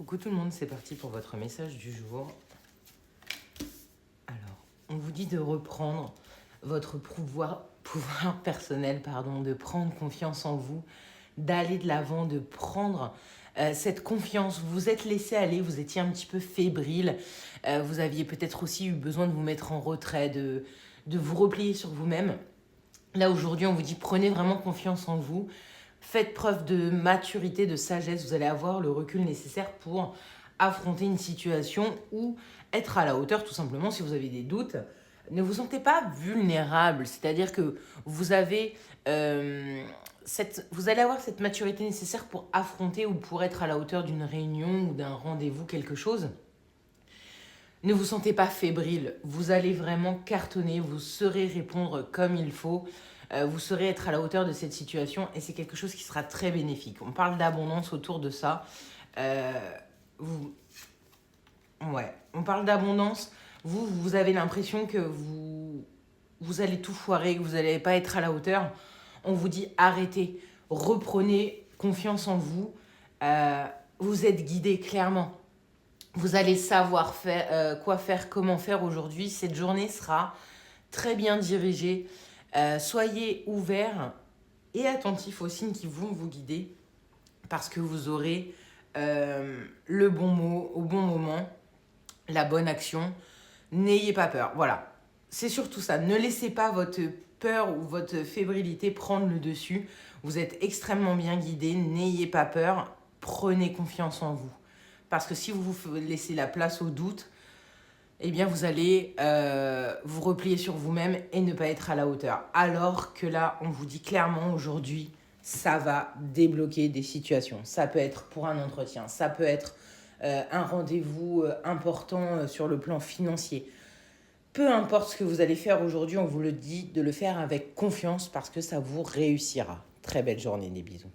Coucou tout le monde, c'est parti pour votre message du jour. Alors, on vous dit de reprendre votre pouvoir personnel, de prendre confiance en vous, d'aller de l'avant, de prendre cette confiance. Vous vous êtes laissé aller, vous étiez un petit peu fébrile, vous aviez peut-être aussi eu besoin de vous mettre en retrait, de vous replier sur vous-même. Là, aujourd'hui, on vous dit prenez vraiment confiance en vous. Faites preuve de maturité, de sagesse. Vous allez avoir le recul nécessaire pour affronter une situation ou être à la hauteur, tout simplement, si vous avez des doutes. Ne vous sentez pas vulnérable, c'est-à-dire que vous avez vous allez avoir cette maturité nécessaire pour affronter ou pour être à la hauteur d'une réunion ou d'un rendez-vous, quelque chose. Ne vous sentez pas fébrile, vous allez vraiment cartonner, vous saurez répondre comme il faut, vous saurez être à la hauteur de cette situation et c'est quelque chose qui sera très bénéfique. On parle d'abondance autour de ça. On parle d'abondance. Vous avez l'impression que vous allez tout foirer, que vous n'allez pas être à la hauteur. On vous dit arrêtez, reprenez confiance en vous. Vous êtes guidé clairement. Vous allez savoir quoi faire, comment faire aujourd'hui. Cette journée sera très bien dirigée. Soyez ouverts et attentifs aux signes qui vont vous guider parce que vous aurez le bon mot au bon moment, la bonne action. N'ayez pas peur. Voilà, c'est surtout ça. Ne laissez pas votre peur ou votre fébrilité prendre le dessus. Vous êtes extrêmement bien guidé. N'ayez pas peur. Prenez confiance en vous. Parce que si vous vous laissez la place au doute, eh bien vous allez vous replier sur vous-même et ne pas être à la hauteur. Alors que là, on vous dit clairement aujourd'hui, ça va débloquer des situations. Ça peut être pour un entretien, ça peut être un rendez-vous important sur le plan financier. Peu importe ce que vous allez faire aujourd'hui, on vous le dit de le faire avec confiance parce que ça vous réussira. Très belle journée, des bisous.